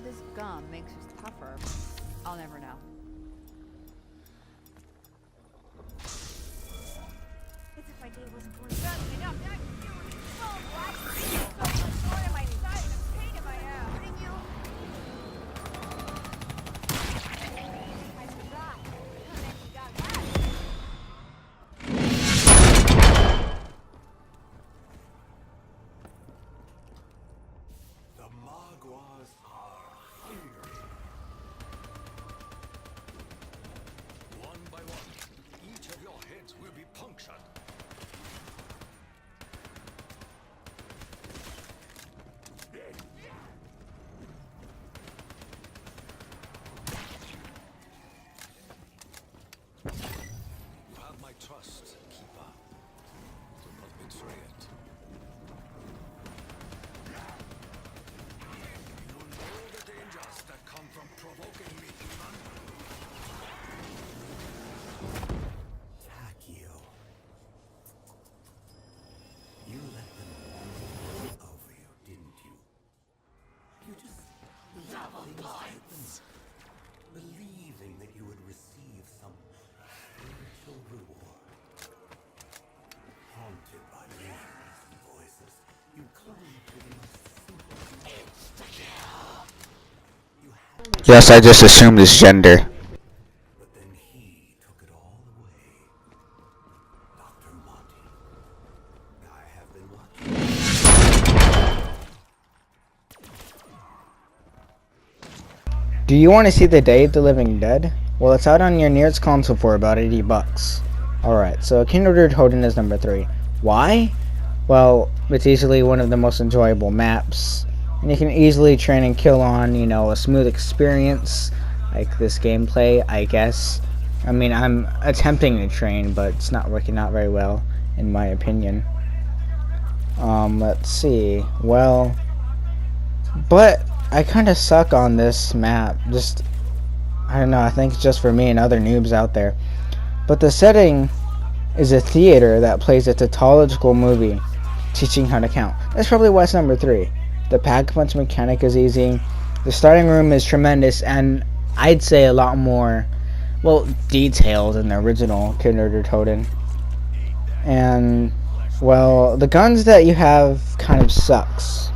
this gum makes us tougher, I'll never know. As if my day wasn't going fast enough. Now I can feel it so black. So much more in my side and a pain in my ass. Wouldn't you? I forgot. You got that. The Magwas are here. One by one, each of your heads will be punctured. You have my trust, Keeper. Do not betray it. You know the dangers that come from provoking me, human. Takio. You let them roll over you, didn't you? You just double points. Believing that you would receive some spiritual reward. Haunted by visions and voices, you clung to the most simple. Insta-kill. You had, Yes, I just assumed his gender. but then he took it all away. Dr. Monty. I have been watching. Do you want to see the Day of the Living Dead? Well, it's out on your nearest console for about $80. Alright, so Kindred Hoden is number 3. Why? Well, it's easily one of the most enjoyable maps. And you can easily train and kill on, you know, a smooth experience. Like this gameplay, I guess. I mean, I'm attempting to train, but it's not working out very well, in my opinion. Let's see. Well, but I kind of suck on this map. Just, I don't know, I think it's just for me and other noobs out there. But the setting is a theater that plays a tautological movie teaching how to count. That's probably why it's number 3. The pack-punch mechanic is easy. The starting room is tremendous, and I'd say a lot more, well, detailed than the original Kindred Hoden. And, well, the guns that you have kind of sucks.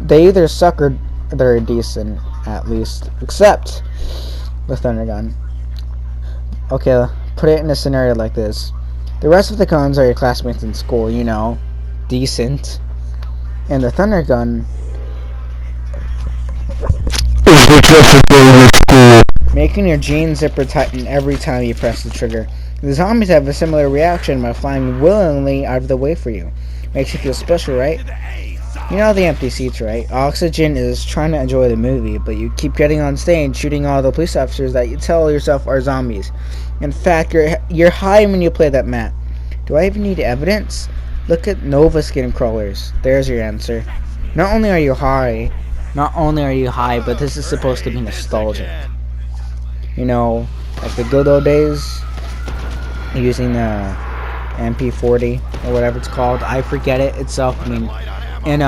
They either suck or they're decent, at least. Except the thunder gun. Okay, put it in a scenario like this. The rest of the guns are your classmates in school, you know, decent. And the thunder gun is making your jeans zipper tighten every time you press the trigger. The zombies have a similar reaction by flying willingly out of the way for you. Makes you feel special, right? You know the empty seats, right? Oxygen is trying to enjoy the movie, but you keep getting on stage shooting all the police officers that you tell yourself are zombies. In fact, you're high when you play that map. Do I even need evidence? Look at Nova skin crawlers. There's your answer. Not only are you high, but this is supposed to be nostalgic. You know, like the good old days, using the MP40 or whatever it's called. I forget it itself. I mean, and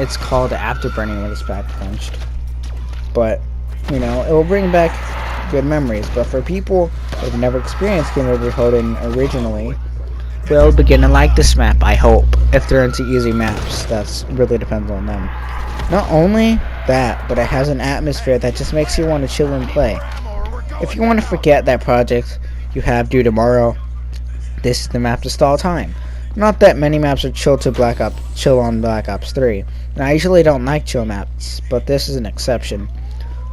it's called Afterburning when it's back punched. But you know, it will bring back good memories. But for people who've never experienced Kindred Hoden originally, will begin to like this map, I hope. If they're into easy maps, that's really depends on them. Not only that, but it has an atmosphere that just makes you want to chill and play. If you want to forget that project you have due tomorrow, this is the map to stall time. Not that many maps are chill on Black Ops 3. And I usually don't like chill maps, but this is an exception.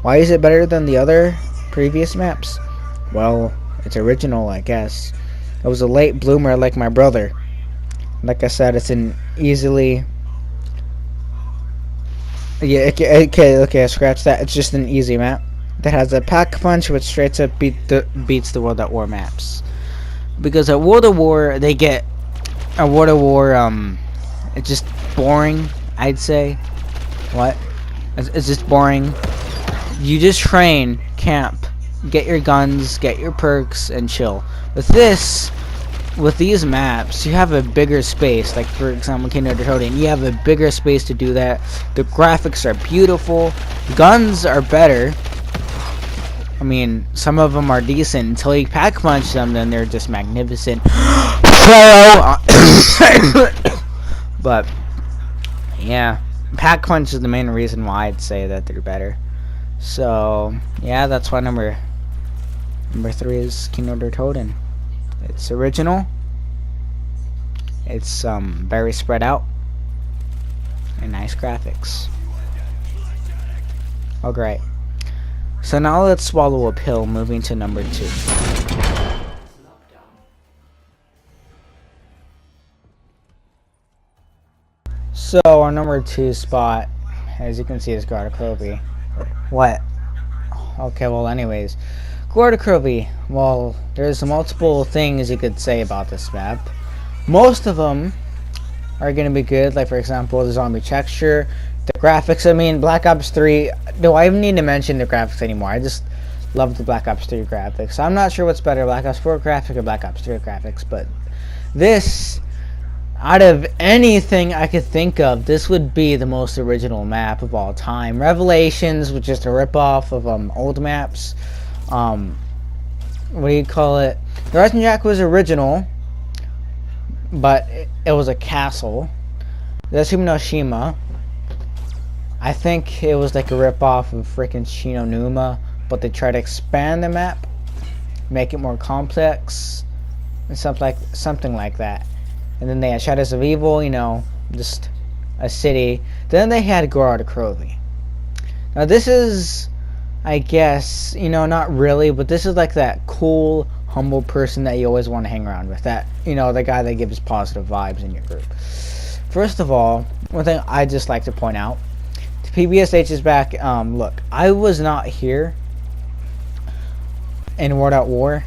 Why is it better than the other previous maps? Well, it's original, I guess. It was a late bloomer like my brother. Like I said, it's an easily... Yeah, okay, scratch that. It's just an easy map that has a pack punch which straight up beats the World at War maps. Because at World at War, they get... At World at War, it's just boring, I'd say. What? It's just boring. You just train, camp, get your guns, get your perks, and chill. With this, with these maps, you have a bigger space. Like for example, Kingdom of the Totem, you have a bigger space to do that. The graphics are beautiful. Guns are better. I mean, some of them are decent until you pack punch them, then they're just magnificent. But yeah, pack punch is the main reason why I'd say that they're better. So yeah, that's why number 3 is Kingdom of the Totem. It's original. It's very spread out and nice graphics. Oh great. So now let's swallow a pill, moving to number 2. So our number 2 spot, as you can see, is Garda. What? Okay, well anyways. Garda. Well, there's multiple things you could say about this map. Most of them are going to be good, like for example the zombie texture, the graphics. I mean, Black Ops 3, do I even need to mention the graphics anymore? I just love the Black Ops 3 graphics. I'm not sure what's better, Black Ops 4 graphics or Black Ops 3 graphics, but this, out of anything I could think of, this would be the most original map of all time. Revelations was just a ripoff of old maps. What do you call it? The Rising Jack was original, but it was a castle. The Shima, I think it was like a ripoff of freaking Shinonuma, but they tried to expand the map, make it more complex, and something like that. And then they had Shadows of Evil, you know, just a city. Then they had Garda. Now this is, I guess, you know, not really, but this is like that cool, humble person that you always want to hang around with. That, you know, the guy that gives positive vibes in your group. First of all, one thing I just like to point out, PPSH is back. Look, I was not here in World at War,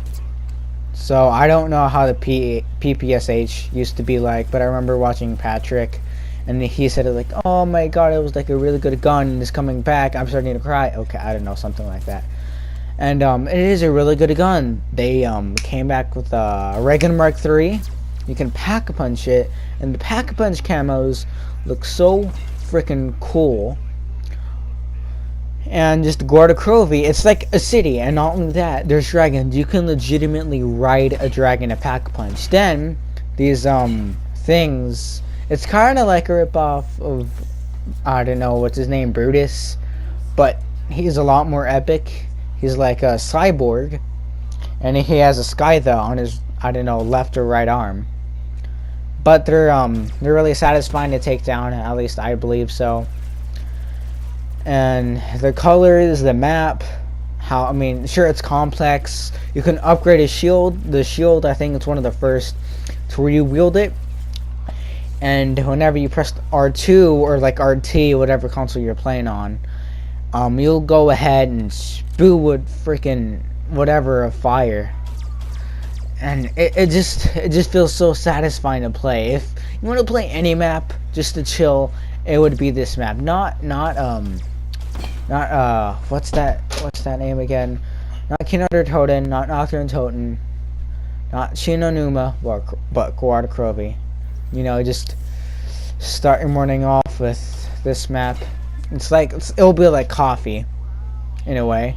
so I don't know how the PPSH used to be like, but I remember watching Patrick, and he said it like, oh my god, it was like a really good gun, and it's coming back, I'm starting to cry. Okay, I don't know, something like that. And it is a really good gun. They came back with a Reagan Mark III. You can pack-a-punch it, and the pack-a-punch camos look so freaking cool. And just Garda, it's like a city, and not only that, there's dragons. You can legitimately ride a dragon, a pack-a-punch. Then, these things, it's kind of like a ripoff of, I don't know, what's his name, Brutus, but he's a lot more epic. He's like a cyborg, and he has a scythe on his, I don't know, left or right arm. But they're really satisfying to take down, at least I believe so. And the colors, the map, how, I mean, sure, it's complex. You can upgrade his shield. The shield, I think it's one of the first to where you wield it. And whenever you press R2 or like RT, whatever console you're playing on, you'll go ahead and spew with freaking whatever of fire. And it just feels so satisfying to play. If you want to play any map just to chill, it would be this map. Not what's that name again? Not Kingdom of the Totem, not Nocturne Totem, not Shinonuma, but Garda. You know, just start your morning off with this map. It's like it'll be like coffee, in a way.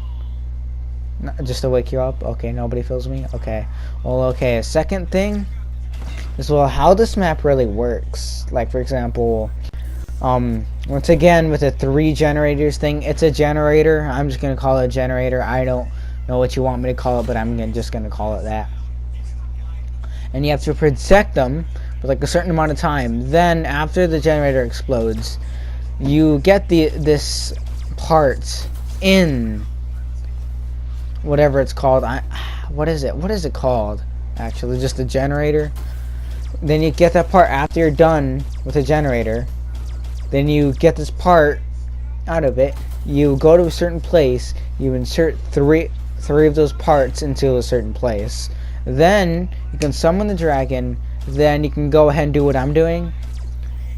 Just to wake you up. Okay, nobody feels me. Okay, well, okay. A second thing is, well, how this map really works. Like for example, once again with the 3 generators thing, it's a generator. I'm just gonna call it a generator. I don't know what you want me to call it, but I'm just gonna call it that. And you have to protect them for like a certain amount of time. Then after the generator explodes, you get this part in whatever it's called. What is it called actually? Just a generator. Then you get that part after you're done with the generator. Then you get this part out of it. You go to a certain place. You insert three of those parts into a certain place. Then you can summon the dragon. Then you can go ahead and do what I'm doing.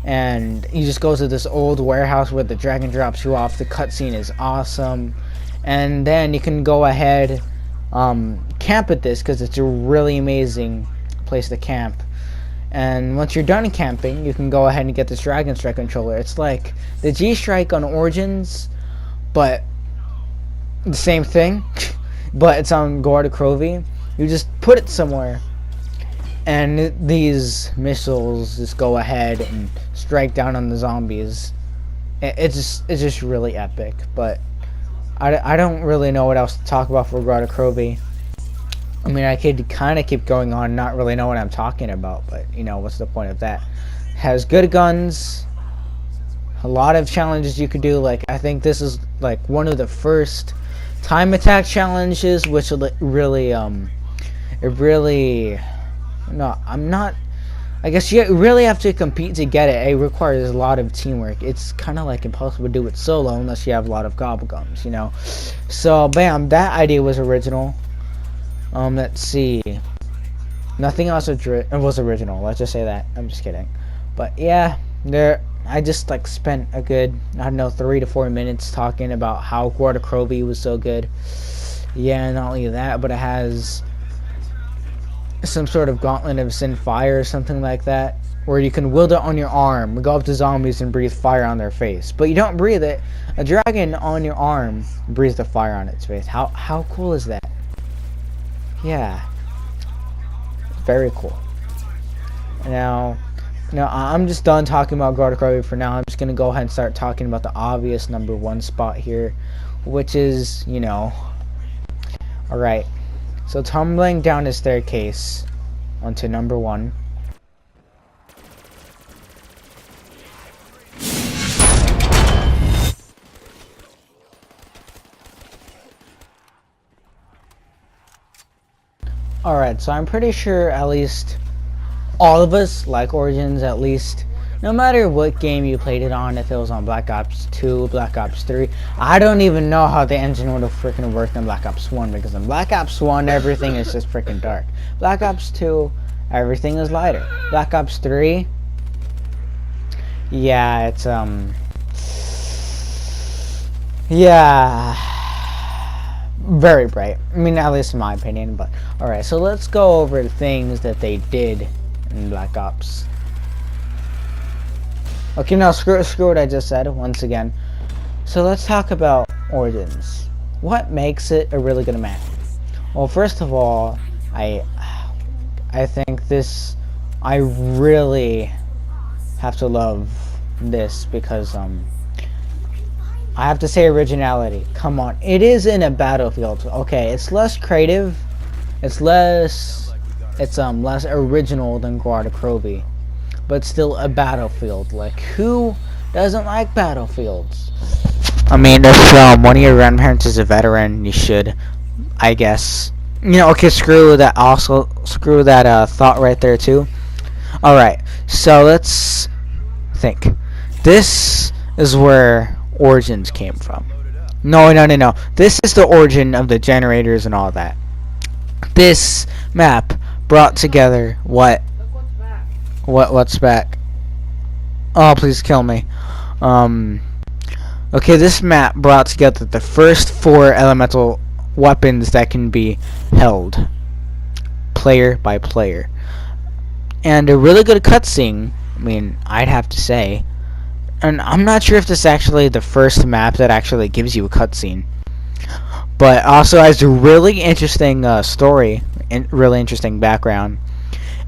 And you just go to this old warehouse where the dragon drops you off. The cutscene is awesome. And then you can go ahead, camp at this because it's a really amazing place to camp. And once you're done camping, you can go ahead and get this Dragon Strike controller. It's like the G-Strike on Origins, but the same thing, but it's on Guarda Krovi. You just put it somewhere, and these missiles just go ahead and strike down on the zombies. It's just really epic. But I don't really know what else to talk about for Guarda Krovi. I mean, I could kind of keep going on, not really know what I'm talking about, but, you know, what's the point of that? Has good guns, a lot of challenges you could do. Like, I think this is, like, one of the first time attack challenges, which really, I guess you really have to compete to get it. It requires a lot of teamwork. It's kind of, like, impossible to do it solo unless you have a lot of gobblegums, you know? So, bam, that idea was original. Let's see. Nothing else was original. Let's just say that. I'm just kidding. But yeah, I just like spent a good, I don't know, 3 to 4 minutes talking about how Guarda Krovi was so good. Yeah, not only that, but it has some sort of gauntlet of sin fire or something like that, where you can wield it on your arm, go up to zombies and breathe fire on their face. But you don't breathe it. A dragon on your arm breathes the fire on its face. How cool is that? Yeah, very cool. Now I'm just done talking about Guarda Krovi for now. I'm just gonna go ahead and start talking about the obvious number 1 spot here, which is, you know, alright, so tumbling down the staircase onto number 1. Alright, so I'm pretty sure at least all of us like Origins, at least. No matter what game you played it on, if it was on Black Ops 2, Black Ops 3. I don't even know how the engine would have freaking worked in Black Ops 1, because in Black Ops 1, everything is just freaking dark. Black Ops 2, everything is lighter. Black Ops 3, yeah, it's, yeah, very bright. I mean, at least in my opinion. But alright, so let's go over the things that they did in Black Ops. Okay, no, screw what I just said once again. So let's talk about Origins. What makes it a really good map? Well, first of all, I think this, I really have to love this because I have to say originality. Come on. It is in a battlefield. Okay, it's less creative. It's less original than Guarda Krovi. But still a battlefield. Like, who doesn't like battlefields? I mean, if one of your grandparents is a veteran, you should, I guess. You know, okay, screw that thought right there too. Alright, so let's think. This is where Origins came from. No. This is the origin of the generators and all that. This map brought together what's back? Oh, please kill me. Okay, this map brought together the first 4 elemental weapons that can be held player by player. And a really good cutscene, I mean, I'd have to say. And I'm not sure if this is actually the first map that actually gives you a cutscene, but also has a really interesting story and really interesting background.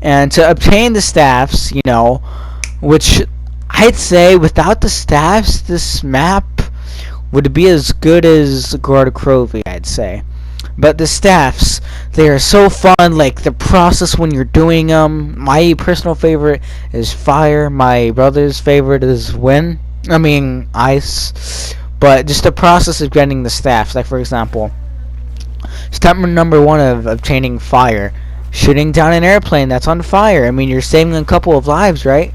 And to obtain the staffs, you know, which I'd say without the staffs, this map would be as good as Guarda Krovi, I'd say. But the staffs, they are so fun, like the process when you're doing them. My personal favorite is fire. My brother's favorite is ice. But just the process of getting the staffs. Like, for example, step number 1 of obtaining fire. Shooting down an airplane that's on fire. I mean, you're saving a couple of lives, right?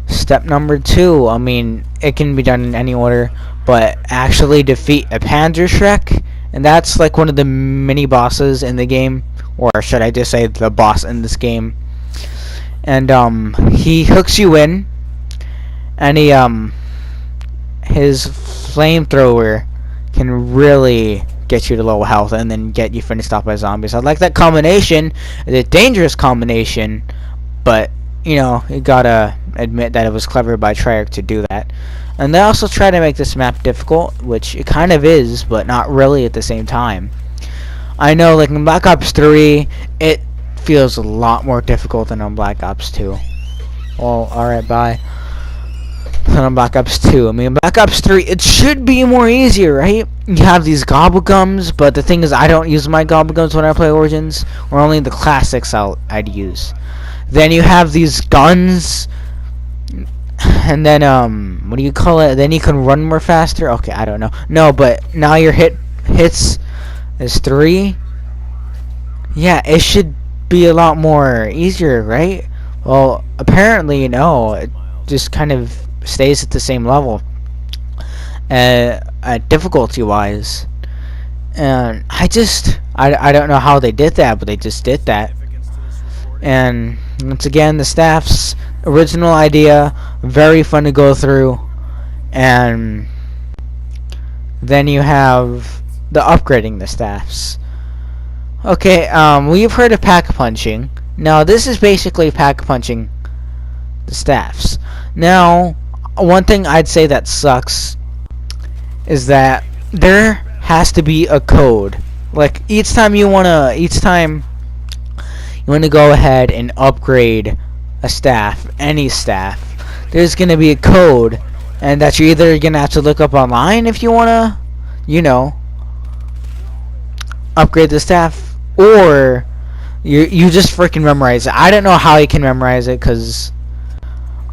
Step number 2, I mean, it can be done in any order, but actually defeat a Panzerschreck. And that's like one of the mini bosses in the game, or should I just say the boss in this game. And he hooks you in, and his flamethrower can really get you to low health and then get you finished off by zombies. I like that combination. It's a dangerous combination, but you know, you gotta admit that it was clever by Treyarch to do that. And they also try to make this map difficult, which it kind of is, but not really at the same time. I know, like in Black Ops 3, it feels a lot more difficult than on Black Ops 2. Well, alright, bye. Than on Black Ops 2. I mean, Black Ops 3, it should be more easier, right? You have these gobblegums, but the thing is, I don't use my gobblegums when I play Origins, or only the classics I'd use. Then you have these guns, and then, what do you call it? Then you can run more faster? Okay, I don't know. No, but now your hits is 3. Yeah, it should be a lot more easier, right? Well, apparently, no. It just kind of stays at the same level, difficulty-wise. And I don't know how they did that, but they just did that. And once again, the staff's original idea, very fun to go through. And then you have the upgrading the staffs. Okay, we've heard of pack punching. Now this is basically pack punching the staffs. Now, one thing I'd say that sucks is that there has to be a code. Like each time you wanna go ahead and upgrade a staff, any staff, there's gonna be a code, and that you're either gonna have to look up online if you wanna, you know, upgrade the staff, or you just freaking memorize it. I don't know how you can memorize it, because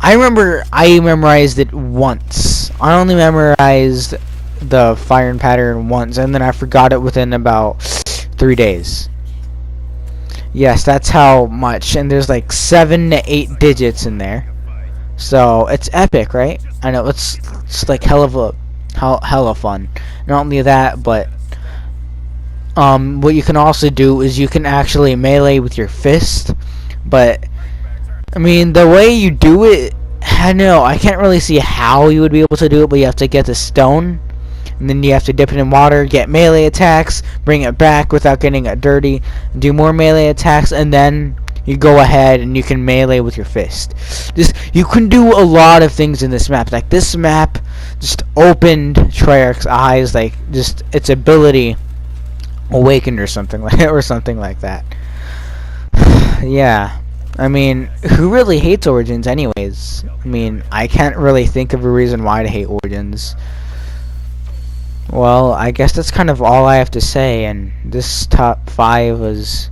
I remember I memorized it once. I only memorized the firing pattern once, and then I forgot it within about 3 days. Yes, that's how much. And there's like 7 to 8 digits in there, so it's epic, right? I know it's like hella fun. Not only that, but what you can also do is you can actually melee with your fist. But I mean, the way you do it, I know I can't really see how you would be able to do it, but you have to get the stone, and then you have to dip it in water, get melee attacks, bring it back without getting it dirty, do more melee attacks, and then you go ahead and you can melee with your fist. You can do a lot of things in this map. Like this map just opened Treyarch's eyes, like just its ability awakened or something like that. Yeah. I mean, who really hates Origins anyways? I mean, I can't really think of a reason why to hate Origins. Well, I guess that's kind of all I have to say, and this top 5 was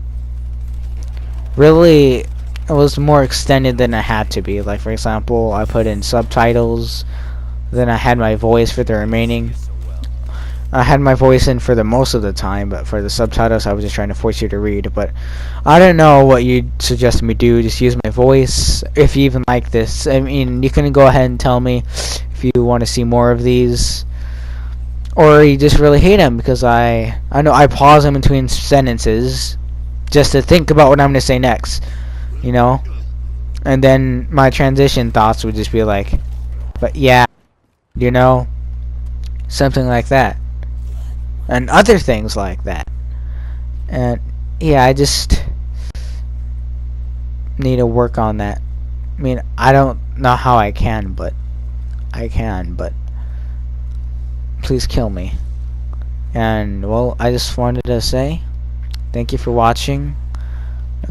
really, it was more extended than it had to be. Like, for example, I put in subtitles, then I had my voice for the remaining. I had my voice in for the most of the time, but for the subtitles I was just trying to force you to read. But I don't know what you'd suggest me do. Just use my voice if you even like this. I mean, you can go ahead and tell me if you want to see more of these, or you just really hate them, because I know I pause in between sentences just to think about what I'm going to say next, you know? And then my transition thoughts would just be like, but yeah, you know? Something like that. And other things like that. And yeah, I just need to work on that. I mean, I don't know how I can, but I can, but please kill me. And well, I just wanted to say thank you for watching.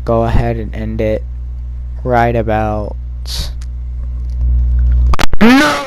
Go ahead and end it right about now.